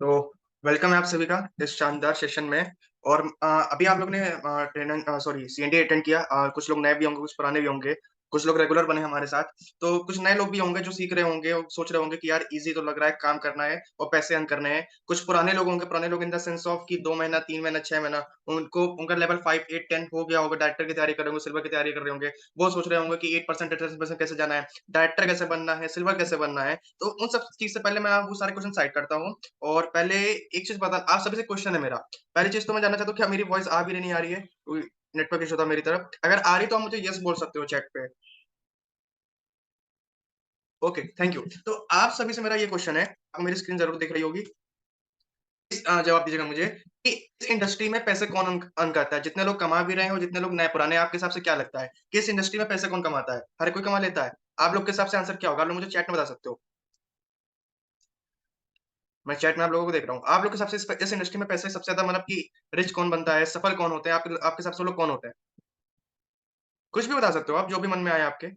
तो वेलकम है आप सभी का इस शानदार सेशन में। और अभी आप लोग ने ट्रेनिंग सॉरी सीएनडी अटेंड किया। कुछ लोग नए भी होंगे, कुछ पुराने भी होंगे, कुछ लोग रेगुलर बने हमारे साथ। तो कुछ नए लोग भी होंगे जो सीख रहे होंगे और सोच रहे होंगे कि यार इजी तो लग रहा है, काम करना है और पैसे अर्न करने हैं। कुछ पुराने लोग होंगे, पुराने लोग इन द सेंस ऑफ कि 2 महीना, 3 महीना, 6 महीना, उनको उनका लेवल 5, 8, 10 हो गया होगा, डायरेक्टर की तैयारी कर रहे होंगे, सिल्वर की तैयारी कर रहे होंगे। वो सोच रहे होंगे कि 8% 10% कैसे जाना है, डायरेक्टर कैसे बनना है, सिल्वर कैसे बनना है। तो उन सब चीज से पहले मैं वो सारे क्वेश्चन साइड करता हूँ। और पहले एक चीज बता, आप सभी से क्वेश्चन है मेरा। पहली चीज तो मैं जानना चाहता हूँ, क्या मेरी वॉइस आ भी नहीं आ रही है? कोई नेटवर्क इशू था मेरी तरफ? अगर आ रही तो आप मुझे यस बोल सकते हो चैट पे। Okay, thank you. तो आप सभी से मेरा ये क्वेश्चन है, आप मेरी स्क्रीन जरूर दिख रही होगी। जवाब दीजिएगा मुझे कि इस इंडस्ट्री में पैसे कौन अर्न करता है? जितने लोग कमा भी रहे हो, जितने लोग नए पुराने, आपके हिसाब से क्या लगता है कि इस इंडस्ट्री में पैसे कौन कमाता है? हर कोई कमा लेता है? आप लोग के हिसाब से आंसर क्या होगा? आप लोग मुझे चैट में बता सकते हो। मैं चैट में आप लोगों को देख रहा हूँ। आप लोग के हिसाब से इस इंडस्ट्री में पैसे सबसे ज्यादा मतलब कि रिच कौन बनता है, सफल कौन होते हैं? आपके आपके हिसाब से वो लोग कौन होते हैं? कुछ भी बता सकते हो आप, जो भी मन में आए आपके।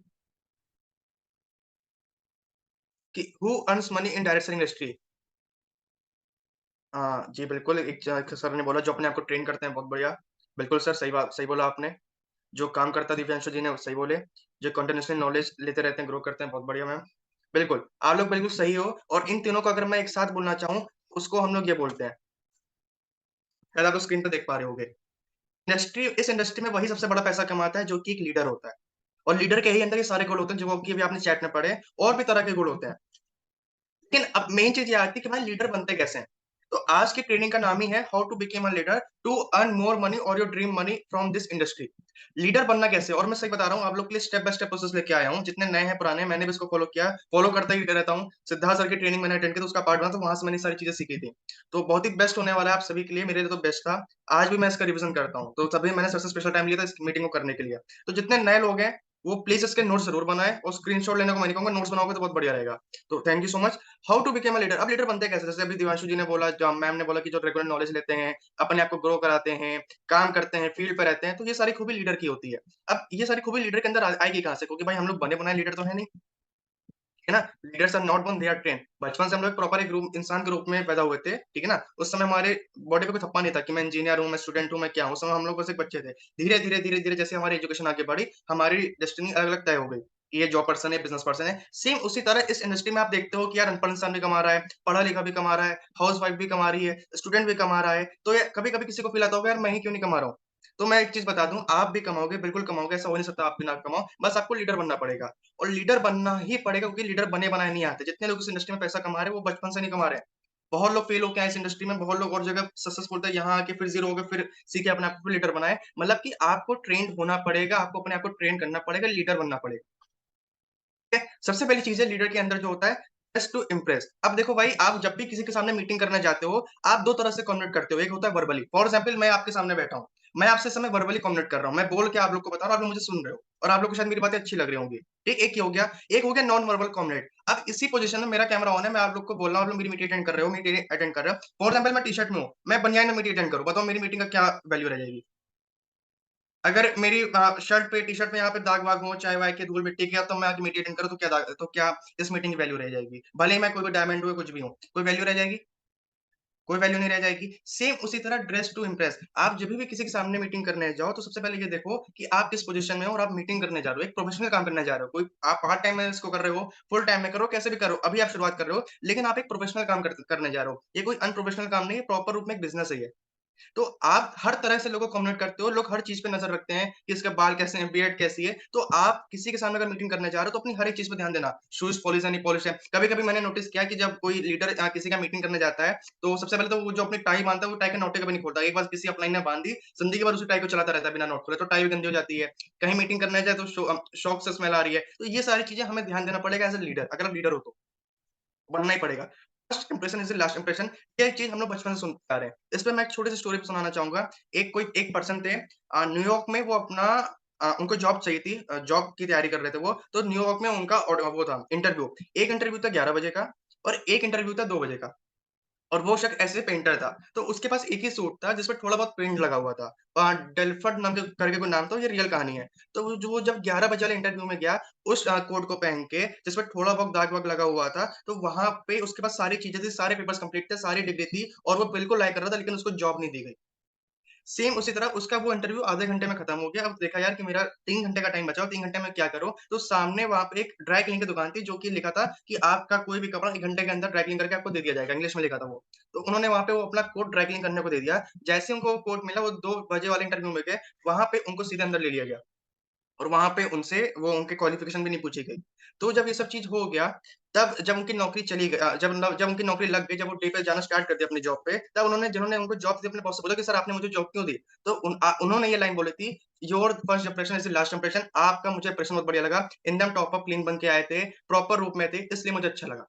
कि who earns money in direct selling industry? हाँ जी, बिल्कुल। एक सर ने बोला जो अपने आप को ट्रेन करते हैं, बहुत बढ़िया। बिल्कुल सर, सही बात, सही बोला आपने। जो काम करता है दिव्यांशु जी ने, वो सही बोले। जो कंटिन्यूअसली नॉलेज लेते रहते हैं, ग्रो करते हैं, बहुत बढ़िया मैम। बिल्कुल, आप लोग बिल्कुल सही हो। और इन तीनों को अगर मैं एक साथ बोलना चाहूँ, उसको हम लोग ये बोलते हैं, शायद आप स्क्रीन पे देख पा रहे होंगे। इस इंडस्ट्री में वही सबसे बड़ा पैसा कमाता है जो कि एक लीडर होता है। और लीडर के ही अंदर ये सारे गुण होते हैं जो कि अभी आपने चैट में पढ़े। और भी तरह के गुण होते हैं। लेकिन अब मेन चीज ये आती है कि भाई लीडर बनते कैसे हैं। तो आज की ट्रेनिंग का नाम ही है how to become a leader to earn more money और your dream money from this industry. Leader बनना कैसे? और मैं सही बता रहा हूँ, आप लोग के लिए स्टेप बाय स्टेप प्रोसेस लेके आया हूँ। जितने नए हैं पुराने हैं, मैंने भी इसको फॉलो किया, फॉलो करता ही रहता हूँ। सिद्धार्थ सर की ट्रेनिंग मैंने अटेंड की, तो उसका पार्ट बना, तो वहां से मैंने सारी चीजें सीखी थी। तो बहुत ही बेस्ट होने वाला है आप सभी के लिए, मेरे लिए तो बेस्ट था। आज भी मैं इसका रिवीजन करता हूँ, तो तभी मैंने सबसे स्पेशल टाइम लिया था इस मीटिंग को करने के लिए। तो जितने नए लोग हैं, वो प्लीज इसके नोट्स जरूर बनाए, और स्क्रीनशॉट लेने को मैं नहीं कहूंगा, नोट्स बनाओगे तो बहुत बढ़िया रहेगा। तो thank you so much. How to become a leader. अब लीडर बनते कैसे? जैसे अभी दिवांशु जी ने बोला, जो मैम ने बोला कि जो रेगुलर नॉलेज लेते हैं, अपने आप को ग्रो कराते हैं, काम करते हैं, फील्ड पे रहते हैं, तो ये सारी खूबी लीडर की होती है। अब ये सारी खूबी लीडर के अंदर आएगी कहाँ से? क्योंकि भाई हम लोग बने बनाए लीडर तो है नहीं, है ना। Leaders are not born, they are train. बचपन से हम लोग प्रॉपर एक रूप इंसान के रूप में पैदा हुए थे, ठीक है ना। उस समय हमारे बॉडी पे कोई थप्पा नहीं था कि मैं इंजीनियर हूँ, मैं स्टूडेंट हूँ, मैं क्या हूँ। उस समय हम लोग बस एक बच्चे थे। धीरे धीरे धीरे धीरे जैसे हमारी एजुकेशन आगे बढ़ी, हमारी डेस्टिनी अलग अलग तय हो गई कि ये जॉब पर्सन है, बिजनेस पर्सन है। सेम उसी तरह इस इंडस्ट्री में आप देखते हो कि यार अनपढ़ इंसान भी कमा रहा है, पढ़ा लिखा भी कमा रहा है, हाउस वाइफ भी कमा रही है, स्टूडेंट भी कमा रहा है। तो ये कभी कभी किसी को फील आता होगा, यार मैं ही क्यों नहीं कमा रहा हूँ। तो मैं एक चीज बता दूं, आप भी कमाओगे, बिल्कुल कमाओगे, ऐसा हो नहीं सकता आप भी ना कमाओ। बस आपको लीडर बनना पड़ेगा। और लीडर बनना ही पड़ेगा, क्योंकि लीडर बने बनाए नहीं आते। जितने लोग इस इंडस्ट्री में पैसा कमा रहे हैं, वो बचपन से नहीं कमा रहे हैं। बहुत लोग फेल होके आए इस इंडस्ट्री में, बहुत लोग और जगह सक्सेसफुल थे, यहाँ आके फिर जीरो हो गए, फिर सीखे, अपने आप को लीडर बनाए। मतलब कि आपको ट्रेंड होना पड़ेगा, आपको अपने आप को ट्रेन करना पड़ेगा, लीडर बनना पड़ेगा। ठीक है? सबसे पहली चीज है लीडर के अंदर जो होता है, ड्रेस टू इम्प्रेस। अब देखो भाई, आप जब भी किसी के सामने मीटिंग करने जाते हो, आप दो तरह से कम्युनिकेट करते हो। एक होता है वर्बली। फॉर एग्जाम्पल, मैं आपके सामने बैठा हूँ, मैं आपसे समय वर्बली कम्युनिकेट कर रहा हूँ, मैं बोल के आप लोग को बता रहा हूँ, आप लोग मुझे सुन रहे हो, और आप लोग को शायद मेरी बातें अच्छी लग रही होंगी। ठीक, एक ही हो गया। एक हो गया नॉन वर्बल कम्युनिकेट। अब इसी पोजीशन में मेरा कैमरा ऑन है, मैं आप लोग को बोल रहा हूँ, आप लोग मेरी मीटिंग अटेंड कर रहे हो, मीटिंग अटेंड कर रहे हो। फॉर एग्जाम्पल, मैं टी शर्ट में हूँ, मैं बनियान में मीटिंग अटेंड करूँ, बताओ मेरी मीटिंग का क्या वैल्यू रह जाएगी? अगर मेरी शर्ट पे, टी शर्ट में यहाँ पे दाग वाग हो, चाय वाय के, धूल मिट्टी के, तो मैं आके मीटिंग अटेंड करूँ, तो क्या तो क्या इस मीटिंग की वैल्यू रह जाएगी? भले ही मैं कोई भी डायमंड हूँ, कुछ भी हूँ, कोई वैल्यू रह जाएगी? कोई वैल्यू नहीं रह जाएगी। सेम उसी तरह ड्रेस टू इम्प्रेस। आप जब भी किसी के सामने मीटिंग करने जाओ, तो सबसे पहले ये देखो कि आप किस पोजीशन में हो, और आप मीटिंग करने जा रहे हो, एक प्रोफेशनल काम करने जा रहे हो। कोई आप पार्ट टाइम में इसको कर रहे हो, फुल टाइम में करो, कैसे भी करो, अभी आप शुरुआत कर रहे हो, लेकिन आप एक प्रोफेशनल काम करने जा रहे हो। ये कोई अनप्रोफेशनल काम नहीं है, प्रॉपर रूप में एक बिजनेस है ये। तो आप हर तरह से लोगों को कम्युनिकेट करते हो, लोग हर चीज़ पे नज़र रखते हैं कि इसके बाल कैसे हैं, बियर्ड कैसी है। तो आप किसी के सामने अगर मीटिंग करने जा रहे हो, तो अपनी हर एक चीज़ पे ध्यान देना, शूज़ पॉलिश है, नहीं पॉलिश है। कभी-कभी मैंने नोटिस किया कि जब कोई लीडर किसी का मीटिंग करने जाता है, तो सबसे पहले तो वो जो अपनी टाई बाँधता है, वो टाई के नोट कभी नहीं खोलता। एक बार किसी अपलाइन ने बाँध दी, ज़िंदगी भर उसी टाई को चलाता रहता है बिना नोट खोले, तो टाई भी गंदी हो जाती है। कहीं मीटिंग करने जाए तो शौक से स्मेल आ रही है। तो ये सारी चीज़ें हमें ध्यान देना पड़ेगा एज़ अ लीडर, अगर आप लीडर हो तो। बनना ही पड़ेगा। First impression is the last impression. ये चीज़ हम लोग बचपन से सुनते आ रहे हैं। इस पे मैं एक छोटी-सी स्टोरी सुनाना चाहूँगा। एक पर्सन थे, न्यूयॉर्क में, वो अपना उनको जॉब चाहिए थी, जॉब की तैयारी कर रहे थे वो। तो न्यूयॉर्क में उनका वो था इंटरव्यू। एक इंटरव्यू था 11 बजे का, और एक इंटरव्यू था 2 बजे का। और वो शख्स ऐसे पेंटर था, तो उसके पास एक ही सूट था जिसपे थोड़ा बहुत प्रिंट लगा हुआ था। डेल्फर्ड नाम के करके कोई नाम था, ये रियल कहानी है। तो वो जब 11 बजे वाले इंटरव्यू में गया, उस कोट को पहन के जिसपे थोड़ा बहुत दाग-वाग लगा हुआ था, तो वहाँ पे उसके पास सारी चीज़ें थी, सारे पेपर्स कंप्लीट थे, सारी डिग्री थी और वो बिल्कुल लाइक कर रहा था, लेकिन उसको जॉब नहीं दी गई। सेम उसी तरह उसका वो इंटरव्यू आधे घंटे में खत्म हो गया। अब देखा यार कि मेरा 3 घंटे का टाइम बचा और 3 घंटे में क्या करूँ? तो सामने वहाँ पे एक ड्राई क्लीनिंग की दुकान थी जो कि लिखा था कि आपका कोई भी कपड़ा 1 घंटे के अंदर ड्राई क्लीन करके आपको दे दिया जाएगा, इंग्लिश में लिखा था वो। तो उन्होंने वहाँ पे वो अपना कोट ड्राई क्लीन करने को दे दिया। जैसे ही उनको वो कोट मिला, वो 2 बजे वाले इंटरव्यू में गए, वहाँ पे उनको सीधे अंदर ले लिया गया। और वहाँ पे उनसे वो उनकी क्वालिफ़िकेशन भी नहीं पूछी गई। तो जब ये सब चीज़ हो गया, तब जब उनकी नौकरी जब उनकी नौकरी लग गई, जब वो डे पे जाना स्टार्ट कर दिया अपनी जॉब पे, तब जिन्होंने उनको जॉब दी अपने बॉस से बोला कि सर आपने मुझे जॉब क्यों दी? तो उन्होंने ये लाइन बोली थी, "your first impression is the last impression" आपका मुझे इंप्रेशन बहुत बढ़िया लगा। एकदम टॉप ऑफ क्लीन बन के आए थे, प्रॉपर रूप में थे, इसलिए मुझे अच्छा लगा।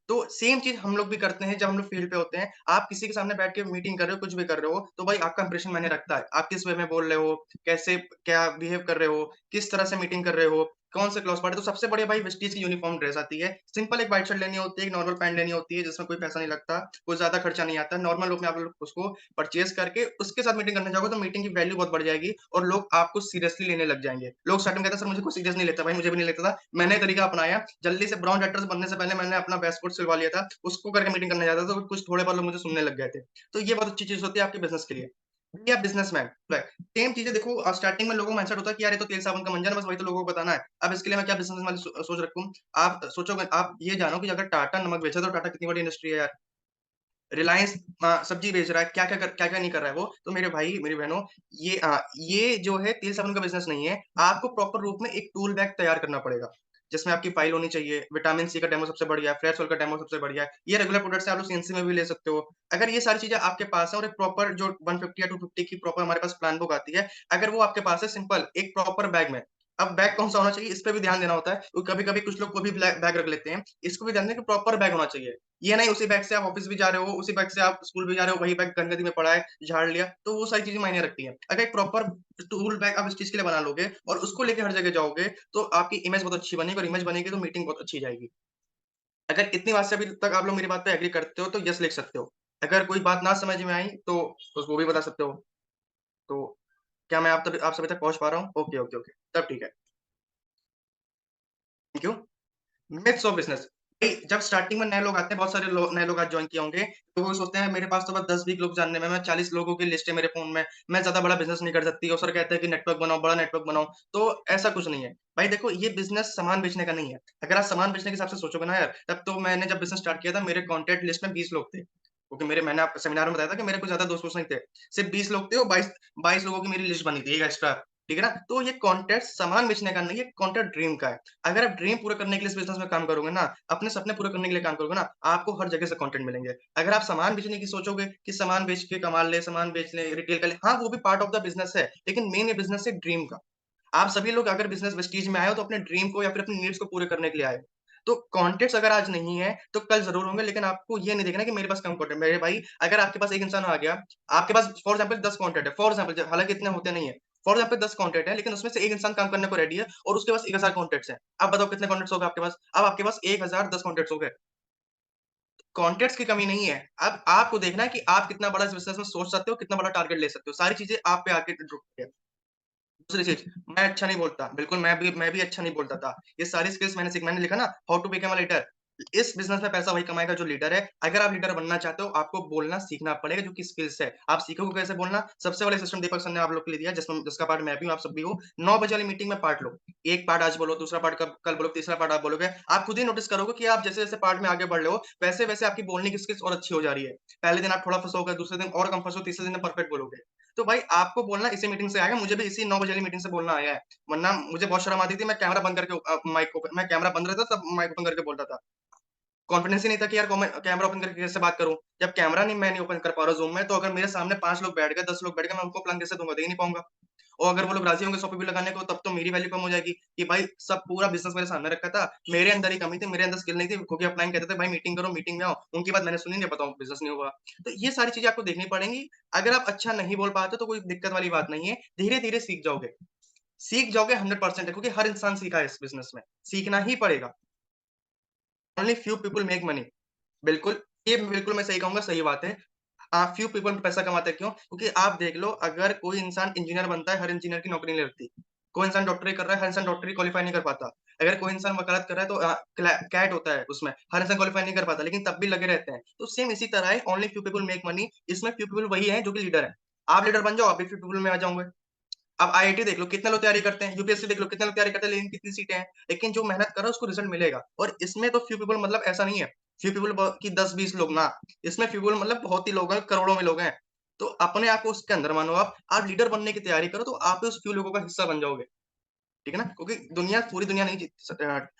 तो सेम चीज़ हम लोग भी करते हैं जब हम लोग फील्ड पे होते हैं। आप किसी के सामने बैठ के मीटिंग कर रहे हो, कुछ भी कर रहे हो, तो भाई आपका इंप्रेशन मायने रखता है। आप किस वे में बोल रहे हो, कैसे क्या बिहेव कर रहे हो, किस तरह से मीटिंग कर रहे हो, कौन से क्लॉथ पढ़े, तो सबसे बढ़िया भाई वेस्टीज की यूनिफॉर्म ड्रेस आती है। सिंपल एक व्हाइट शर्ट लेनी होती है, एक नॉर्मल पैंट लेनी होती है जिसमें कोई पैसा नहीं लगता, कोई ज़्यादा खर्चा नहीं आता। नॉर्मल लुक में आप लोग उसको परचेज़ करके उसके साथ मीटिंग करने जाओगे तो मीटिंग की वैल्यू बहुत बढ़ जाएगी और लोग आपको सीरियसली लेने लग जाएँगे। लोग स्टार्टिंग में कहते हैं सर मुझे कोई सीरियस नहीं लेता, भाई मुझे भी नहीं लेता था। मैंने ये तरीका अपनाया, जल्दी से ब्राउन एक्टर्स बनने से पहले मैंने अपना बेस्ट कोट सिलवा लिया था, उसको करके मीटिंग करने जाता था तो कुछ थोड़े बहुत लोग मुझे सुनने लग गए थे। तो ये बहुत अच्छी चीज़ होती है आपके बिज़नेस के लिए। भी आप बिज़नेसमैन राइट, सेम चीज़ें देखो स्टार्टिंग में लोगों का माइंडसेट होता है कि यार ये तो तेल साबुन का मंजन है, बस वही तो लोगों को बताना है। अब इसके लिए मैं क्या बिज़नेस वाली सोच रखूँ? आप सोचोगे आप ये जानो कि अगर टाटा नमक बेचा तो टाटा कितनी बड़ी इंडस्ट्री है यार। रिलायंस सब्ज़ी बेच रहा है, क्या-क्या नहीं कर रहा है वो। तो मेरे भाई, मेरी बहनों, ये जो है तेल साबुन का बिज़नेस नहीं है। आपको प्रॉपर रूप में एक टूल बैग तैयार करना पड़ेगा, जिसमें आपकी फाइल होनी चाहिए, विटामिन सी का डेमो सबसे बढ़िया है, फ्रेश ऑयल का डेमो सबसे बढ़िया है। ये रेगुलर प्रोडक्ट्स हैं, आप लोग सीएनसी में भी ले सकते हो। अगर ये सारी चीज़ें आपके पास है और एक प्रॉपर जो 150 या 250 की प्रॉपर हमारे पास प्लान बुक आती है, अगर वो आपके पास है सिंपल एक प्रॉपर बैग में। अब बैग कौन-सा होना चाहिए, इस पे भी ध्यान देना होता है। तो कभी-कभी कुछ लोग कोई भी बैग रख लेते हैं। इसको भी ध्यान दें कि प्रॉपर बैग होना चाहिए। ये नहीं उसी बैग से आप ऑफ़िस भी जा रहे हो, उसी बैग से आप स्कूल भी जा रहे हो, वही बैग गंदगी में पड़ा है, झाड़ लिया, तो वो सारी चीज़ें मायने रखती हैं। अगर एक प्रॉपर टूल बैग आप इस चीज़ के लिए बना लोगे और उसको लेके हर जगह जाओगे, तो आपकी इमेज बहुत अच्छी बनेगी और इमेज बनेगी तो मीटिंग बहुत अच्छी जाएगी। अगर इतनी बात से अभी तक आप लोग मेरी बात पे एग्री करते हो, तो येस लिख सकते हो। अगर कोई बात ना समझ में आई, तो वो भी बता सकते हो। तो क्या मैं आप सभी तक पहुँच पा रहा हूँ? ओके, ओके, ओके, तब ठीक है। Thank you. Myths of business. भई जब स्टार्टिंग में नए लोग आते हैं, बहुत सारे नए लोग आज जॉइन किए होंगे, तो वो सोचते हैं मेरे पास तो बस 10-20 लोग जानने में, मैं 40 लोगों की लिस्ट है मेरे फ़ोन में, मैं ज़्यादा बड़ा बिज़नेस नहीं कर सकती और सर कहते हैं कि नेटवर्क बनाओ, बड़ा नेटवर्क बनाओ, तो ऐसा कुछ नहीं है। भाई देखो ये बिज़नेस सामान बेचने का नहीं है। अगर आप सामान बेचने के हिसाब से सोचोगे ना यार, तब तो मैंने जब बिज़नेस स्टार्ट किया था मेरे कॉन्टैक्ट लिस्ट में 20 लोग थे। क्योंकि मैंने आपको सेमिनार में बताया था कि मेरे कोई ज़्यादा दोस्त-वोस्त नहीं थे। सिर्फ़ 20 लोग थे और 22 लोगों की मेरी लिस्ट बनी थी, एक एक्स्ट्रा, ठीक है ना? तो ये कॉन्टेस्ट सामान बेचने का नहीं है, कॉन्टेस्ट ड्रीम का है। अगर आप ड्रीम पूरा करने के लिए इस बिज़नेस में काम करोगे ना, अपने सपने पूरे करने के लिए काम करोगे ना, आपको हर जगह से कंटेंट मिलेंगे। अगर आप सामान बेचने की सोचोगे कि सामान बेच के कमा लें, सामान बेच लें, रिटेल कर लें, हाँ, वो भी पार्ट ऑफ द बिज़नेस है, लेकिन मेन ये बिज़नेस है ड्रीम का। आप सभी लोग अगर बिज़नेस वेस्टीज में आए हो तो अपने ड्रीम को या फिर अपनी नीड्स को पूरे करने के लिए आए हो। तो कॉन्टेंट्स अगर आज नहीं है, तो कल ज़रूर होंगे, लेकिन आपको ये नहीं देखना कि मेरे पास कम कंटेंट मेरे भाई, अगर आपके पास एक इंसान आ गया, आपके पास फॉर एग्ज़ाम्पल 10 कंटेंट है, फॉर एग्ज़ाम्पल हालाँकि इतने होते नहीं है। फॉर एग्ज़ाम्पल 10 कंटेंट है, लेकिन उसमें से एक इंसान काम करने को रेडी है और उसके पास 1000 कॉन्टैक्ट्स हैं। अब बताओ कितने कॉन्टैक्ट्स हो गए आपके पास? अब आपके पास 1010 कॉन्टैक्ट्स हो गए। कॉन्टैक्ट्स की कमी नहीं है। अब आपको देखना है कि आप कितना बड़ा इस बिज़नेस में सोच सकते हो, कितना बड़ा टारगेट ले सकते हो। सारी चीज़ें आप पे आके रुकती है। दूसरी चीज़, मैं अच्छा नहीं बोलता, बिल्कुल मैं भी अच्छा नहीं बोलता था। ये सारी स्किल्स मैंने लिखा ना how to become a leader. इस बिज़नेस में पैसा वही कमाएगा जो लीडर है। अगर आप लीडर बनना चाहते हो, आपको बोलना सीखना पड़ेगा जो कि स्किल्स है। आप सीखोगे कैसे बोलना? सबसे बड़ा सिस्टम दीपक सर ने आप लोग के लिए दिया जिसका पार्ट मैं भी हूँ, आप सब भी हो। 9 बजे वाली मीटिंग में पार्ट लो। एक पार्ट आज बोलो, दूसरा पार्ट कल बोलो, तीसरा पार्ट आप बोलोगे। आप खुद ही नोटिस करोगे कि आप जैसे-जैसे पार्ट में आगे बढ़ रहे हो, वैसे-वैसे आपकी बोलने की स्किल्स और अच्छी हो जा रही है। पहले दिन आप थोड़ा फँसोगे, दूसरे दिन और कम फँसो, तीसरे दिन परफेक्ट बोलोगे। तो भाई आपको बोलना इसी मीटिंग से आएगा, मुझे भी इसी 9 बजे वाली मीटिंग से बोलना आया है। वरना मुझे बहुत शर्म आती थी, मैं कैमरा बंद करके माइक ओपन मैं कैमरा बंद रहता तब माइक ओपन करके बोलता था। कॉन्फिडेंस ही नहीं था कि यार कैमरा ओपन करके कैसे बात करूँ? जब कैमरा मैं नहीं ओपन कर पा रहा हूँ ज़ूम में, तो अगर मेरे सामने 5 लोग बैठ गए, 10 लोग बैठ गए, मैं उनको प्लान कैसे दूँगा? दे ही नहीं पाऊँगा। और अगर वो लोग राज़ी होंगे 100 पे भी लगाने को, तब तो मेरी वैल्यू कम हो जाएगी कि भाई सब पूरा बिज़नेस मेरे सामने रखा था, मेरे अंदर ही कमी थी, मेरे अंदर स्किल नहीं थी, क्योंकि अपलाइन कहते थे भाई मीटिंग करो, मीटिंग में आओ, उनकी बात मैंने सुनी नहीं, बताओ बिज़नेस नहीं हुआ। तो ये सारी चीज़ें आपको देखनी पड़ेंगी। अगर आप अच्छा नहीं बोल पाते, तो कोई दिक्कत वाली बात नहीं है, धीरे-धीरे सीख जाओगे। सीख जाओगे 100% है, क्योंकि हर इंसान सीखा है इस बिज़नेस में, सीखना ही पड़ेगा। Only few people make money. बिल्कुल, ये बिल्कुल मैं सही कहूँगा, सही बात है। फ्यू पीपल पैसा कमाते हैं, क्यों? क्योंकि आप देख लो, अगर कोई इंसान इंजीनियर बनता है, हर इंजीनियर की नौकरी नहीं लगती। कोई इंसान डॉक्टरी कर रहा है, हर इंसान डॉक्टरी क्वालीफाई नहीं कर पाता। अगर कोई इंसान वकालत कर रहा है, तो कैट होता है उसमें, हर इंसान क्वालीफाई नहीं कर पाता, लेकिन तब भी लगे रहते हैं। तो सेम इसी तरह है, only few people make money. इसमें फ्यू पीपल वही हैं जो कि लीडर हैं। आप लीडर बन जाओ, आप भी फ्यू पीपल में आ जाओगे। अब आईआईटी देख लो, कितने लोग तैयारी करते हैं, यूपीएससी देख लो, कितने लोग तैयारी करते हैं, लेकिन कितनी सीटें हैं। लेकिन जो मेहनत कर रहा है उसको रिजल्ट मिलेगा। और इसमें तो फ्यू पीपल मतलब ऐसा नहीं है, फ्यू पीपल की 10-20 लोग ना, इसमें फ्यू पीपल मतलब बहुत ही लोग हैं, करोड़ों में लोग हैं। तो अपने आप को उसके अंदर मानो, आप लीडर बनने की तैयारी करो, तो आप भी उस फ्यू लोगों का हिस्सा बन जाओगे। ठीक है ना? क्योंकि दुनिया, पूरी दुनिया नहीं जीत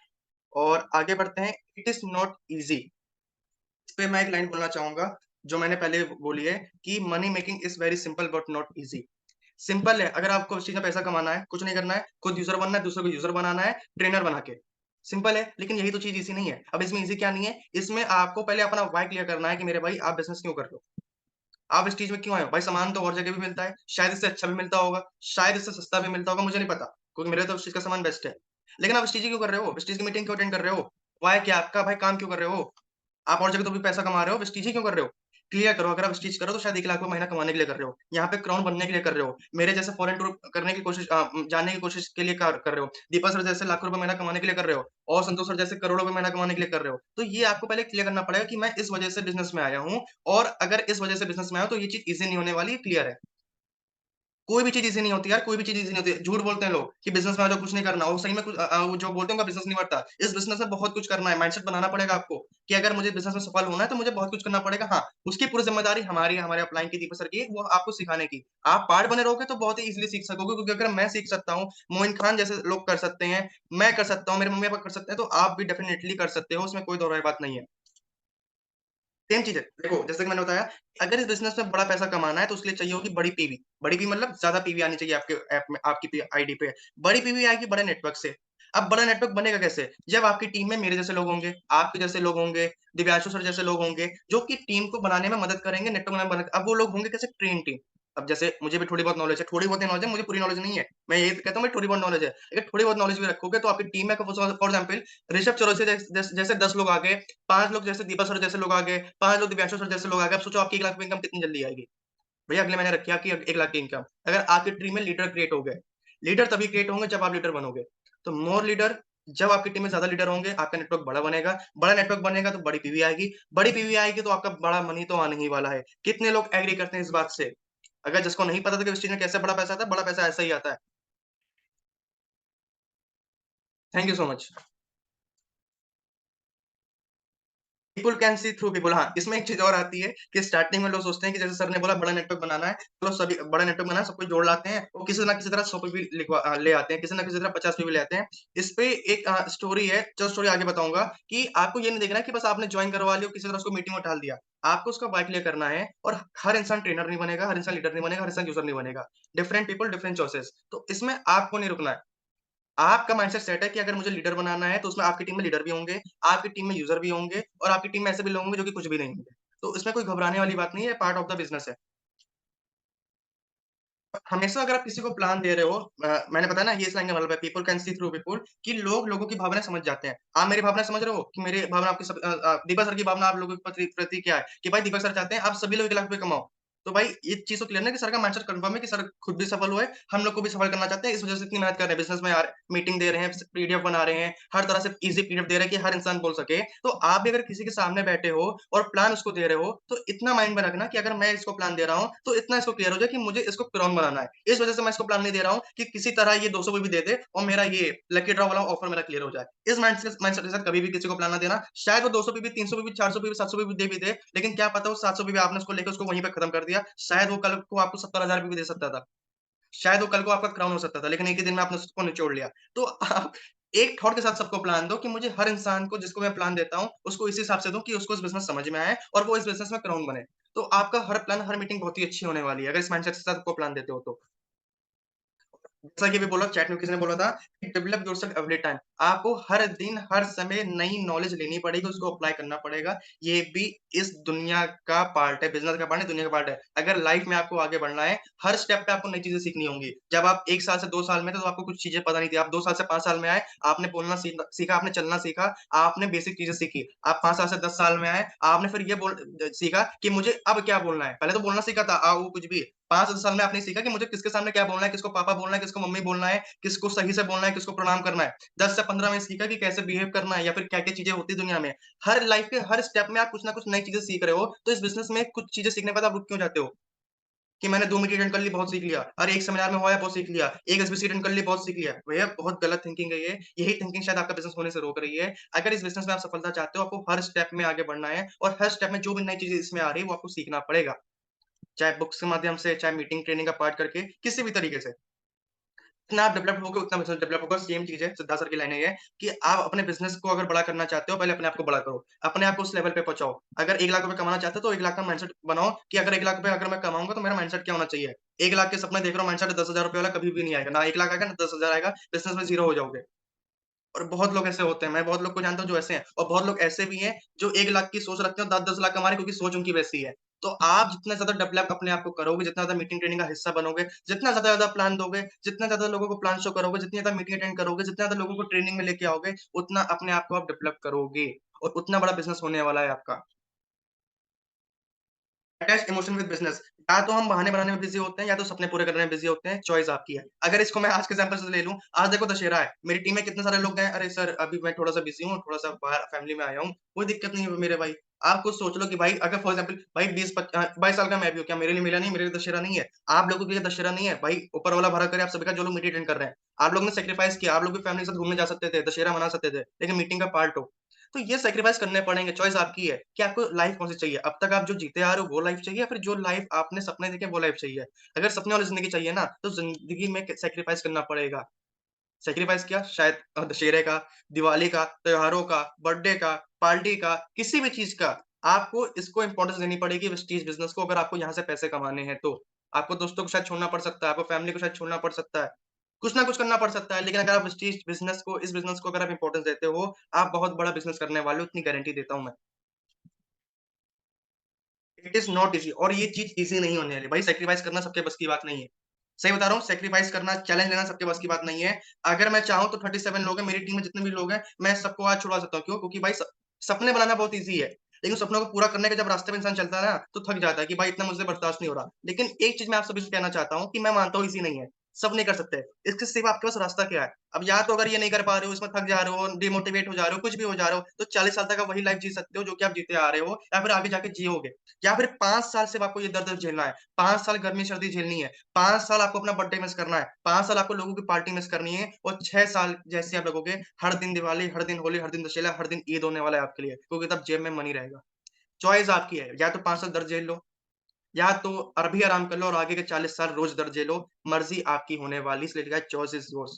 और आगे बढ़ते हैं। It is not easy. इस पे मैं एक लाइन बोलना चाहूंगा, जो मैंने पहले बोली है, कि money making is very simple but not easy. Simple है, अगर आपको उस चीज़ में पैसा कमाना है, कुछ नहीं करना है, खुद यूज़र बनना है, दूसरों को यूज़र बनाना है, ट्रेनर बना के। सिंपल है, लेकिन यही तो चीज़ ईज़ी नहीं है। अब इसमें ईज़ी क्या नहीं है? इसमें आपको पहले अपना व्हाय क्लियर करना है कि मेरे भाई, आप बिज़नेस क्यों कर रहे हो? आप इस चीज़ में क्यों आए हो? भाई, सामान तो और जगह भी मिलता है, शायद इससे अच्छा भी मिलता होगा, शायद इससे सस्ता भी मिलता होगा, मुझे नहीं पता, क्योंकि मेरे तो उस चीज़ का सामान बेस्ट है। लेकिन आप इस चीज़ ही क्यों कर रहे हो? इस चीज़ की मीटिंग क्यों अटेंड कर रहे हो? व्हाय क्या है आपका? भाई, काम क्यों कर रहे हो? आप और जगह तो भी पैसा कमा रहे हो, वेस्टीज ही क्यों कर रहे हो? क्लियर करो, अगर आप वेस्टीज करो तो शायद 1 लाख रुपए महीना कमाने के लिए कर रहे हो। यहाँ पे क्राउन बनने के लिए कर रहे हो। मेरे जैसे फॉरेन टूर करने की कोशिश, जानने की कोशिश के लिए कर रहे हो। दीपक सर जैसे लाखों रुपए महीना कमाने के लिए कर रहे हो, और संतोष सर जैसे करोड़ों रुपए महीना कमाने के लिए कर रहे हो। तो ये आपको पहले क्लियर करना पड़ेगा कि मैं इस वजह से बिज़नेस में आया हूँ, और अगर इस वजह से बिज़नेस में आया हूँ, तो ये चीज़ ईज़ी नहीं होने वाली, ये क्लियर है। कोई भी चीज़ ईज़ी नहीं होती यार, कोई भी चीज़ ईज़ी नहीं होती। झूठ बोलते हैं लोग कि बिज़नेस में आ जाओ, कुछ नहीं करना, और सही में वो जो बोलते हैं उनका बिज़नेस नहीं बढ़ता। इस बिज़नेस में बहुत कुछ करना है, माइंडसेट बनाना पड़ेगा आपको कि अगर मुझे बिज़नेस में सफल होना है, तो मुझे बहुत कुछ करना पड़ेगा। हाँ, उसकी पूरी ज़िम्मेदारी हमारी है, हमारे अपलाइन की, दीपक सर की है, वो आपको सिखाने की। आप पार्ट बने रहोगे तो बहुत ही ईज़िली सीख सकोगे, क्योंकि अगर मैं सीख सकता हूँ, मोइन खान जैसे लोग कर सकते हैं, मैं कर सकता हूँ, मेरे मम्मी-पापा कर सकते हैं, तो आप भी डेफिनिटली कर सकते हो, उसमें कोई दो राय बात नहीं है। सेम चीज़ है। देखो, जैसे कि मैंने बताया, अगर इस बिज़नेस में बड़ा पैसा कमाना है, तो उसके लिए चाहिए होगी बड़ी पीवी। बड़ी पीवी मतलब ज़्यादा पीवी आनी चाहिए आपके ऐप में, आपकी आईडी पे। बड़ी पीवी आएगी बड़े नेटवर्क से। अब बड़ा नेटवर्क बनेगा कैसे? जब आपकी टीम में मेरे जैसे लोग होंगे, आपके जैसे लोग होंगे, दिव्यांशु सर जैसे लोग होंगे, जो कि टीम को बनाने में मदद करेंगे, नेटवर्क में मदद। अब वो लोग होंगे कैसे? Train team. अब जैसे मुझे भी थोड़ी बहुत नॉलेज है, थोड़ी बहुत ही नॉलेज है, मुझे पूरी नॉलेज नहीं है। मैं ये कहता हूँ, मैं थोड़ी बहुत नॉलेज है। अगर थोड़ी बहुत नॉलेज भी रखोगे, तो आपकी टीम में फॉर एग्जाम्पल ऋषभ चौरसिया जैसे 10 लोग आ गए, 5 लोग जैसे दीपक सर जैसे लोग आ गए, 5 लोग दिव्यांशु सर जैसे लोग आ गए। अब सोचो आपकी 1 लाख रुपए इनकम कितनी जल्दी आएगी। भैया, अगले महीने रखिए आपकी 1 लाख की इनकम। अगर आपकी टीम में लीडर क्रिएट हो गए। लीडर तभी क्रिएट होंगे जब आप लीडर बनोगे। तो मोर लीडर, जब आपकी टीम में ज़्यादा लीडर होंगे, आपका नेटवर्क बड़ा बनेगा। बड़ा नेटवर्क बनेगा तो बड़ी पीवी आएगी। बड़ी पीवी आएगी तो आपका बड़ा मनी तो आने ही वाला है। कितने लोग एग्री करते हैं इस बात से? अगर जिसको नहीं पता था कि इस चीज़ में कैसे बड़ा पैसा आता है, बड़ा पैसा ऐसे ही आता है। Thank you so much. People can see through people. हाँ, इसमें एक चीज़ और आती है कि स्टार्टिंग में लोग सोचते हैं कि जैसे सर ने बोला बड़ा नेटवर्क बनाना है, चलो सभी बड़ा नेटवर्क बनाना है, सब कुछ जोड़ लाते हैं, वो किसी ना किसी तरह 100 पीपल ले आते हैं, किसी ना किसी तरह 50 पीपल ले आते हैं। इस पे एक स्टोरी है, जो स्टोरी आगे बताऊँगा, कि आपको ये नहीं देखना कि बस आपने जॉइन करवा लिया और किसी तरह उसको मीटिंग में डाल दिया। आपको उसका व्हाय क्लियर करना है, और हर इंसान ट्रेनर नहीं बनेगा, हर इंसान लीडर नहीं बनेगा, हर इंसान यूज़र नहीं बनेगा। Different people, different choices. तो इसमें आपको नहीं रुकना है। आपका माइंडसेट सेट है कि अगर मुझे लीडर बनाना है, तो उसमें आपकी टीम में लीडर भी होंगे, आपकी टीम में यूज़र भी होंगे, और आपकी टीम में ऐसे भी लोग होंगे जो कि कुछ भी नहीं होंगे। तो इसमें कोई घबराने वाली बात नहीं है, पार्ट ऑफ द बिज़नेस है। हमेशा अगर आप किसी को प्लान दे रहे हो, मैंने बताया ना, ये इस लाइन का मतलब है, people can see through people, कि लोग लोगों की भावना समझ जाते हैं। आप मेरी भावना समझ रहे हो कि मेरी भावना आपकी दीपक सर की भावना आप लोगों के प्रति प्रति क्या है, कि भाई दीपक सर चाहते हैं आप सभी लोग 1 लाख रुपए कमाओ। तो भाई, ये चीज़ तो क्लियर है कि सर का माइंडसेट कन्फर्म है कि सर खुद भी सफल हुए, हम लोग को भी सफल करना चाहते हैं, इस वजह से इतनी मेहनत कर रहे हैं, बिज़नेस में यार मीटिंग दे रहे हैं, पीडीएफ बना रहे हैं, हर तरह से ईज़ी पीडीएफ दे रहे हैं कि हर इंसान बोल सके। तो आप भी अगर किसी के सामने बैठे हो और प्लान उसको दे रहे हो, तो इतना माइंड में रखना कि अगर मैं इसको प्लान दे रहा हूँ, तो इतना इसको क्लियर हो जाए कि मुझे इसको क्राउन बनाना है। इस वजह से मैं इसको प्लान नहीं दे रहा हूँ कि किसी तरह ये 200 भी दे दे और मेरा ये लकी ड्रॉ वाला ऑफर मेरा क्लियर हो जाए। इस माइंडसेट के साथ कभी भी किसी को प्लान ना देना। शायद वो 200 पीवी, 300 पीवी, 400 पीवी, 700 पीवी दे भी दे, लेकिन क्या पता वो 700 पीवी आपने उसको लेके उसको वहीं पे खत्म कर दिया। शायद वो कल को आपको 70,000 पीवी दे सकता था। शायद वो कल को आपका क्राउन हो सकता था, लेकिन एक ही दिन में आपने उसको निचोड़ लिया। तो आप एक थॉट के साथ सबको प्लान दो कि मुझे हर इंसान को जिसको मैं प्लान देता हूँ, उसको इस हिसाब से दूँ कि उसको इस बिज़नेस समझ में आए और वो इस बिज़नेस में क्राउन बने। तो आपका हर प्लान, हर मीटिंग बहुत ही अच्छी होने वाली है, अगर इस माइंडसेट के साथ आपको प्लान देते हो तो। जैसा कि अभी बोला, चैट में किसी ने बोला था कि डेवलप योरसेल्फ एवरी टाइम। आपको हर दिन, हर समय नई नॉलेज लेनी पड़ेगी, उसको अप्लाई करना पड़ेगा। ये भी इस दुनिया का पार्ट है, बिज़नेस का पार्ट है, दुनिया का पार्ट है। अगर लाइफ में आपको आगे बढ़ना है, हर स्टेप पे आपको नई चीज़ें सीखनी होंगी। जब आप 1 साल से 2 साल में थे, तो आपको कुछ चीज़ें पता नहीं थी। आप 2 साल से 5 साल में आए, आपने बोलना सीखा, आपने चलना सीखा, आपने बेसिक चीज़ें सीखी। आप 5 साल से 10 साल में आए, आपने फिर ये सीखा कि मुझे अब क्या बोलना है। पहले तो बोलना सीखा था, आ, ऊ, कुछ भी। 5 साल में आपने सीखा कि मुझे किसके सामने क्या बोलना है, किसको पापा बोलना है, किसको मम्मी बोलना है, किसको सही से बोलना है, किसको प्रणाम करना है। 10 से 15 में सीखा कि कैसे बिहेव करना है या फिर क्या-क्या चीज़ें होती हैं दुनिया में। हर लाइफ के हर स्टेप में आप कुछ ना कुछ नई चीज़ें सीख रहे हो, तो इस बिज़नेस में कुछ चीज़ें सीखने के बाद आप रुक क्यों जाते हो? कि मैंने 2 मीटिंग अटेंड कर ली, बहुत सीख लिया। अरे 1 सेमिनार में हुआ है, बहुत सीख लिया। 1 एसबीसी अटेंड कर ली, बहुत सीख लिया। भैया बहुत गलत थिंकिंग है ये। यही थिंकिंग शायद आपका बिज़नेस होने से रोक रही है। अगर इस बिज़नेस में आप सफलता चाहते हो, आपको हर स्टेप में आगे बढ़ना है और हर स्टेप में जो भी नई चीज़ें इसमें आ रही है, वो आपको सीखना पड़ेगा। चाहे बुक्स के माध्यम से, चाहे मीटिंग ट्रेनिंग का पार्ट करके, किसी भी तरीके से। जितना आप डेवलप होगे उतना बिज़नेस डेवलप होगा। सेम चीज़ है, सिद्धार्थ सर की लाइन है ये कि आप अपने बिज़नेस को अगर बड़ा करना चाहते हो, पहले अपने आप को बड़ा करो। अपने आप को उस लेवल पे पहुँचाओ। अगर 1 लाख रुपए कमाना चाहते हो, तो 1 लाख का माइंडसेट बनाओ कि अगर 1 लाख रुपए अगर मैं कमाऊँगा, तो मेरा माइंडसेट क्या होना चाहिए? 1 लाख के सपने देख रहा हूँ, माइंडसेट 10,000 रुपए वाला कभी भी नहीं आएगा। ना 1 लाख आएगा, ना 10,000 आएगा, बिज़नेस में ज़ीरो हो जाओगे। और बहुत लोग ऐसे होते हैं, मैं बहुत लोग को जानता हूँ जो ऐसे हैं और बहुत लोग ऐसे भी हैं जो 1 लाख की सोच रखते हो, 10-10 लाख कमा रहे हैं क्योंकि सोच उनकी वैसी है। तो आप जितना ज़्यादा डेवलप अपने आप को करोगे, जितना ज़्यादा मीटिंग ट्रेनिंग का हिस्सा बनोगे, जितना ज़्यादा प्लान दोगे, जितना ज़्यादा लोगों को प्लान शो करोगे, जितनी ज़्यादा मीटिंग अटेंड करोगे, जितना ज़्यादा लोगों को ट्रेनिंग में लेके आओगे, उतना अपने आप को आप डेवलप करोगे और उतना बड़ा बिज़नेस होने वाला है आपका। Attach emotion with business. या तो हम बहाने बनाने में बिज़ी होते हैं या तो सपने पूरे करने में बिज़ी होते हैं, चॉइस आपकी है। अगर इसको मैं आज के एग्ज़ाम्पल से ले लूँ, आज देखो दशहरा है, मेरी टीम में कितने सारे लोग गए, "अरे सर, अभी मैं थोड़ा-सा बिज़ी हूँ, थोड़ा-सा बाहर फैमिली में आया हूँ।" कोई दिक्कत नहीं है मेरे भाई। आप खुद सोच लो कि भाई अगर फॉर एग्ज़ाम्पल भाई 22 साल का मैं भी हूँ, क्या मेरे लिए मेला नहीं, मेरे लिए दशहरा नहीं है? आप लोगों के लिए दशहरा नहीं है? भाई ऊपर वाला भला करे आप सभी का जो लोग मीटिंग अटेंड कर रहे हैं। आप लोगों ने सैक्रिफाइस किया, आप लोग भी फैमिली के साथ घूमने जा सकते थे, दशहरा मना सकते थे, लेकिन मीटिंग का पार्ट हो। तो ये सैक्रिफाइस करने पड़ेंगे, चॉइस आपकी है कि आपको लाइफ कौन-सी चाहिए। अब तक आप जो जीते आ रहे हो वो लाइफ चाहिए या फिर जो लाइफ आपने सपने देखे वो लाइफ चाहिए। अगर सपने वाली ज़िंदगी चाहिए ना, तो ज़िंदगी में क सैक्रिफाइस करना पड़ेगा। सैक्रिफाइस क्या? शायद दशहरे का, दिवाली का, त्योहारों का, बर्थडे का, पार्टी का, किसी भी चीज़ का, आपको इसको इम्पोर्टेंस देनी पड़ेगी वेस्टीज बिज़नेस को अगर आपको यहाँ से पैसे कमाने हैं तो। आपको दोस्तों को शायद छोड़ना पड़ सकता है, आपको फैमिली को शायद छोड़ना पड़ सकता है। कुछ ना कुछ करना पड़ सकता है, लेकिन अगर आप वेस्टीज बिज़नेस को इस बिज़नेस को अगर आप इम्पोर्टेंस देते हो, आप बहुत बड़ा बिज़नेस करने वाले हो, इतनी गारंटी देता हूँ मैं। इट इज़ नॉट ईज़ी और ये चीज़ ईज़ी नहीं होने वाली। भाई सैक्रिफाइस करना सबके बस की बात नहीं है। सही बता रहा हूँ, सैक्रिफाइस करना, चैलेंज लेना सबके बस की बात नहीं है। अगर मैं चाहूँ तो 37 लोग हैं, मेरी टीम में जितने भी लोग हैं, मैं सबको आज छुड़वा सकता हूँ। क्यों? क्योंकि भाई सपने बनाना बहुत ईज़ी है, लेकिन सपनों को पूरा करने के जब रास्ते में इंसान चलता है ना, तो थक जाता है कि भाई इतना मुझसे बर्दाश्त नहीं हो रहा। लेकिन एक चीज़ मैं आप सभी से कहना चाहता हूँ कि मैं मानता हूँ ईज़ी नहीं है, सब नहीं कर सकते। इसके सिवा आपके पास रास्ता क्या है? अब या तो अगर ये नहीं कर पा रहे हो, इसमें थक जा रहे हो, डिमोटिवेट हो जा रहे हो, कुछ भी हो जा रहे हो, तो 40 साल तक आप वही लाइफ़ जी सकते हो जो कि आप जीते आ रहे हो या फिर आगे जाके जियोगे। या फिर 5 साल सिर्फ़ आपको ये दर्द झेलना है, 5 साल गर्मी-सर्दी झेलनी है, 5 साल आपको अपना बर्थडे मिस करना है, 5 साल आपको लोगों की पार्टी मिस करनी है और 6 साल जैसे आप लगोगे, हर दिन दिवाली, हर दिन होली, हर दिन दशहरा, हर दिन ईद होने वाला है आपके लिए, क्योंकि तब जेब में मनी रहेगा। चॉइस आपकी है, या तो 5 साल दर्द झेल लो, या तो अभी आराम कर लो और आगे के 40 साल रोज़ दर्द झेलो, मर्ज़ी आपकी होने वाली इसलिए लिखा है चॉइस इज़ योर्स।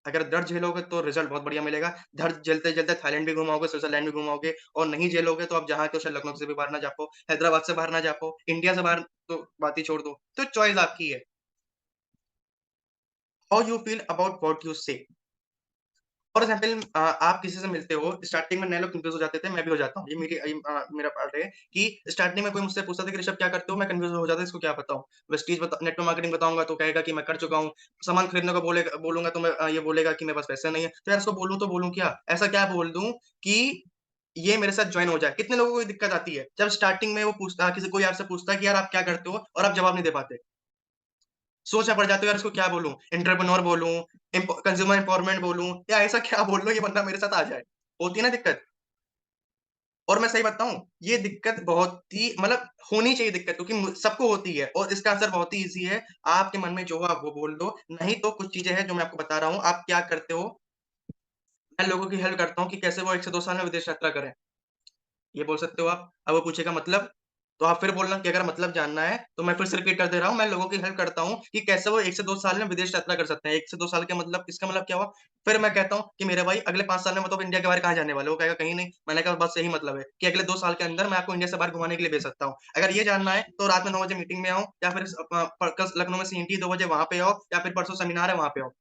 अगर दर्द झेलोगे तो रिज़ल्ट बहुत बढ़िया मिलेगा, दर्द झेलते-झेलते थाईलैंड भी घुमाओगे, स्विट्ज़रलैंड भी घुमाओगे और नहीं झेलोगे तो आप जहाँ के हो शायद लखनऊ से भी बाहर ना जा पाओ, हैदराबाद से बाहर ना जा पाओ, इंडिया से बाहर तो बात ही छोड़ दो। तो चॉइस आपकी है। How you feel about what you से। फॉर एग्ज़ाम्पल आप किसी से मिलते हो, स्टार्टिंग में नए लोग कन्फ्यूज़ हो जाते थे, मैं भी हो जाता हूँ। ये मेरा पार्ट है कि स्टार्टिंग में कोई मुझसे पूछता था कि ऋषभ क्या करते हो? मैं कन्फ्यूज़ हो जाता, इसको क्या बताऊँ? वेस्टीज नेटवर्क मार्केटिंग बताऊँगा तो कहेगा कि मैं कर चुका हूँ। सामान खरीदने को बोलूँगा तो ये बोलेगा कि मेरे पास पैसे नहीं है। तो यार इसको बोलूँ तो बोलूँ क्या? ऐसा क्या बोल दूँ कि ये मेरे साथ जॉइन हो जाए? कितने लोगों को ये दिक्कत आती है? जब स्टार्टिंग में वो किसी कोई आपसे पूछता है कि यार आप क्या करते हो? और आप जवाब नहीं दे पाते। सोचना पड़ जाता है यार इसको क्या बोलूँ? एंटरप्रेन्योर बोलूँ, कंज्यूमर एम्पावरमेंट बोलूँ या ऐसा क्या बोल दूँ ये बंदा मेरे साथ आ जाए? होती है ना दिक्कत। और मैं सही बताऊँ, ये दिक्कत बहुत ही मतलब होनी चाहिए दिक्कत क्योंकि सबको होती है और इसका आंसर बहुत ही ईज़ी है। आपके मन में जो हो आप वो बोल दो, नहीं तो कुछ चीज़ें हैं जो मैं आपको बता रहा हूँ, आप क्या करते हो, मैं लोगों की हेल्प करता हूँ कि कैसे वो 1 से 2 साल में विदेश यात्रा करें। ये बोल सकते हो आप। अब वो पूछेगा मतलब? तो आप फिर बोलना कि अगर मतलब जानना है, तो मैं फिर से रिपीट कर दे रहा हूँ, मैं लोगों की हेल्प करता हूँ कि कैसे वो 1 से 2 साल में विदेश यात्रा कर सकते हैं। 1 से 2 साल के मतलब इसका मतलब क्या हुआ? फिर मैं कहता हूँ कि मेरे भाई अगले 5 साल में मतलब इंडिया के बाहर कहाँ जाने वाले हो? वो कहेगा कहीं नहीं। मैंने कहा बस यही मतलब है कि अगले 2 साल के अंदर मैं आपको इंडिया से बाहर घुमाने के लिए भेज सकता हूँ। अगर ये जानना है तो रात में 9 बजे मीटिंग में आओ या फिर कल लखनऊ में सीएनटी 2 बजे वहाँ पे आओ या फिर परसों सेमिनार है वहाँ पे आओ।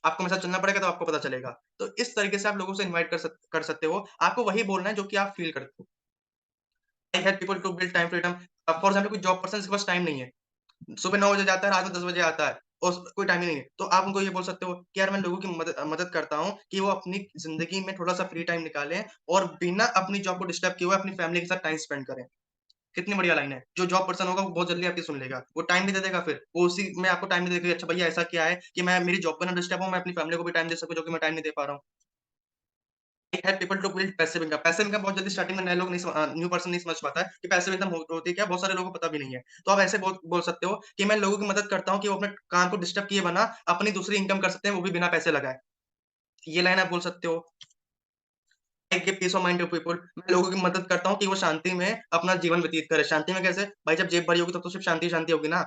आपको मेरे साथ चलना पड़ेगा तो आपको पता चलेगा। तो इस तरीके से आप लोगों से इनवाइट कर सकते हो। आपको वही बोलना है जो कि आप फ़ील करते हो। I help people to build time freedom. For example कोई जॉब पर्सन जिसके पास टाइम नहीं है। सुबह 9 बजे जाता है, रात में 10 बजे आता है और कोई टाइम ही नहीं है। तो आप उनको ये बोल सकते हो कि यार मैं लोगों की मदद करता हूँ कि वो अपनी ज़िंदगी में थोड़ा-सा फ्री टाइम निकालें और बिना अपनी जॉब को डिस्टर्ब किए हुए अपनी फैमिली के साथ टाइम स्पेंड करें। कितनी बढ़िया लाइन है। जो जॉब पर्सन होगा वो बहुत जल्दी आपकी सुन लेगा। वो टाइम भी दे देगा फिर। वो उसी में आपको टाइम भी दे देगा, अच्छा भैया ऐसा क्या है कि मैं मेरी जॉब पे ना डिस्टर्ब हूँ, मैं अपनी फैमिली को भी टाइम दे सकूँ जो कि मैं टाइम नहीं दे पा रहा हूँ। I help people to build passive income. Passive income बहुत जल्दी स्टार्टिंग में नए लोग न्यू पर्सन नहीं समझ पाता है कि पैसिव इनकम होती है क्या? बहुत सारे लोगों को पता भी नहीं है। तो आप ऐसे बोल सकते हो कि मैं लोगों की मदद करता हूँ कि वो अपने काम को डिस्टर्ब किए बिना अपनी दूसरी इनकम कर सकते हैं, वो भी बिना पैसे लगाए। ये लाइन आप बोल सकते हो। I give peace of mind to people. मैं लोगों की मदद करता हूँ कि वो शांति में अपना जीवन व्यतीत करें। शांति में कैसे? भाई जब जेब भरी होगी तब तो सिर्फ शांति ही शांति होगी ना।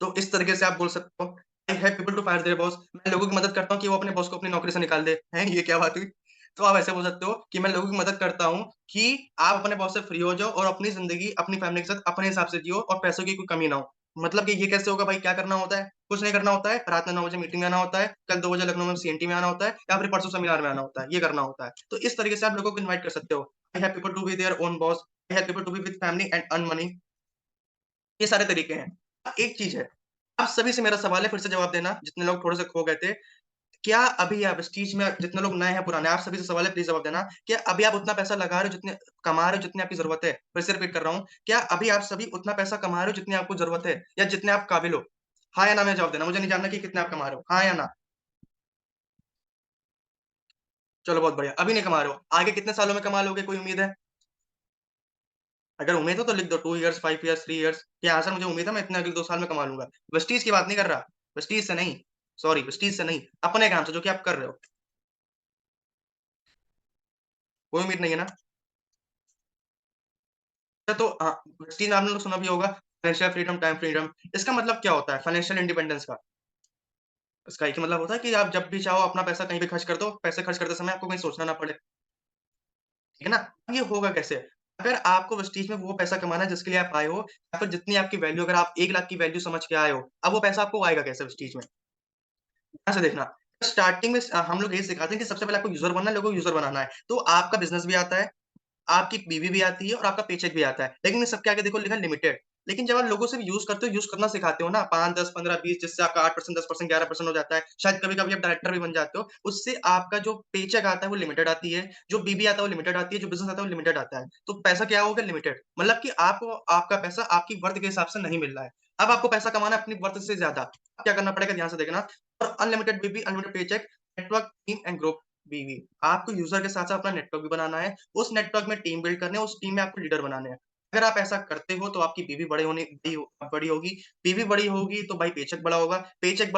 तो इस तरीके से आप बोल सकते हो। I help people to fire their boss. मैं लोगों की मदद करता हूँ कि वो अपने बॉस को अपनी नौकरी से निकाल दे। हैं? ये क्या बात हुई? तो आप ऐसे बोल सकते हो कि मैं लोगों की मदद करता हूँ कि आप अपने बॉस से फ्री हो जाओ और अपनी ज़िंदगी अपनी फैमिली के साथ अपने हिसाब से जियो और पैसों की कोई कमी ना हो। मतलब कि ये कैसे होगा भाई, क्या करना होता है? कुछ नहीं करना होता है, रात में 9 बजे मीटिंग में आना होता है, कल 2 बजे लखनऊ में सीएनटी में आना होता है या फिर परसों सेमिनार में आना होता है, ये करना होता है। तो इस तरीके से आप लोगों को इनवाइट कर सकते हो। I have people to be their own boss. I have people to be with family and earn money. ये सारे तरीके हैं। एक चीज़ है, आप सभी से मेरा सवाल है, फिर से जवाब देना, जितने लोग थोड़े से खो गए थे। क्या अभी आप इस चीज़ में जितने लोग नए हैं, पुराने, आप सभी से सवाल है, प्लीज़ जवाब देना। क्या अभी आप उतना पैसा लगा रहे हो जितने कमा रहे हो जितनी आपकी ज़रूरत है? फिर से रिपीट कर रहा हूँ, क्या अभी आप सभी उतना पैसा कमा रहे हो जितनी आपको ज़रूरत है या जितने आप काबिल हो? हाँ या ना में जवाब देना, मुझे नहीं जानना कि कितने आप कमा रहे हो। हाँ या ना? चलो बहुत बढ़िया, अभी नहीं कमा रहे हो, आगे कितने सालों में कमा लोगे, कोई उम्मीद है? अगर उम्मीद हो तो लिख दो 2 इयर्स, 5 इयर्स, 3 इयर्स कि हाँ सर मुझे उम्मीद है मैं इतने अगले 2 साल में कमा लूँगा। वेस्टीज़ की बात नहीं कर रहा, वेस्टीज़ से नहीं, सॉरी वेस्टीज़ से नहीं, अपने काम से जो कि आप कर रहे हो। कोई उम्मीद नहीं है ना? तो वेस्टीज़ आपने लोग सुना भी होगा, फाइनेंशियल फ्रीडम, टाइम फ्रीडम। इसका मतलब क्या होता है फाइनेंशियल इंडिपेंडेंस का? इसका एक ही मतलब होता है कि आप जब भी चाहो अपना पैसा कहीं भी खर्च कर दो, पैसे खर्च करते समय आपको कहीं सोचना ना पड़े, ठीक है ना? अब ये होगा कैसे? अगर आपको वेस्टीज में वो पैसा कमाना है जिसके लिए आप आए हो या फिर जितनी आपकी वैल्यू, अगर आप 1 लाख की वैल्यू समझ के आए हो, अब वो पैसा आपको आएगा कैसे वेस्टीज में? ध्यान से देखना। स्टार्टिंग में हम लोग यही सिखाते हैं कि सबसे पहले आपको यूज़र बनना है, लोगों को यूज़र बनाना है। तो आपका बिज़नेस भी आता है, आपकी बीवी भी आती है और आपका पेचेक भी आता है। लेकिन इस सबके आगे देखो लिखा है लिमिटेड। लेकिन जब आप लोगों से यूज़ करते हो, यूज़ करना सिखाते हो ना 5, 10, 15, 20 जिससे आपका 8%, 10%, 11% हो जाता है। शायद कभी-कभी आप डायरेक्टर भी बन जाते हो। उससे आपका जो पेचेक आता है वो लिमिटेड आती है, जो बीवी आता है वो लिमिटेड आती है, जो बिज़नेस आता है वो लिमिटेड आता है। तो पैसा क्या होगा लिमिटेड। मतलब कि आपको आपका पैसा आपकी वर्थ के हिसाब से नहीं मिल रहा है। अब आपको पैसा कमाना है अपनी वर्थ से ज़्यादा। अब क्या करना पड़ेगा ध्यान से देखना। और अनलिमिटेड बीवी, unlimited paycheque, network, team and group बीवी। आपको यूज़र के साथ-साथ अपना नेटवर्क भी बनाना है। उस नेटवर्क में टीम बिल्ड करने हैं, उस टीम में आपको लीडर बनाने हैं। अगर आप ऐसा करते हो तो आपकी बीवी बड़ी होगी, बीवी बड़ी होगी तो भाई पेचेक बड़ा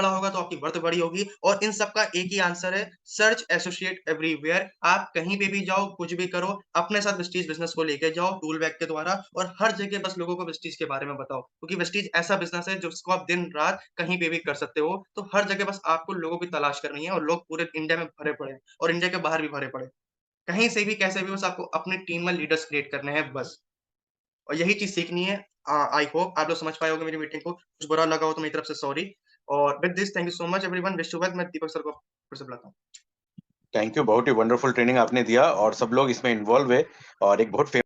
होगा तो आपकी वर्थ बड़ी होगी और इन सब का एक ही आंसर है, सर्च एसोसिएट एवरीवेयर। आप कहीं पे भी जाओ, कुछ भी करो, अपने साथ वेस्टीज बिज़नेस को लेके जाओ टूल बैग के द्वारा और हर जगह बस लोगों को वेस्टीज के बारे में बताओ। क्योंकि वेस्टीज ऐसा बिज़नेस है जिसको आप दिन-रात कहीं पे भी कर सकते हो। तो हर जगह बस आपको लोगों की तलाश करनी है और लोग पूरे इंडिया में भरे पड़े हैं और इंडिया के बाहर भी भरे पड़े हैं। कहीं से भी कैसे भी बस आपको अपनी टीम में लीडर्स क्रिएट करने हैं बस। और यही चीज़ सीखनी है। आई होप आप लोग समझ पाए होंगे मेरी मीटिंग को। कुछ बुरा लगा हो तो मेरी तरफ से सॉरी। और with this thank you so much everyone. Wish you well. मैं दीपक सर को फिर से बुलाता हूँ। थैंक यू, बहुत ही वंडरफुल ट्रेनिंग आपने दिया और सब लोग इसमें इन्वॉल्व है और एक बहुत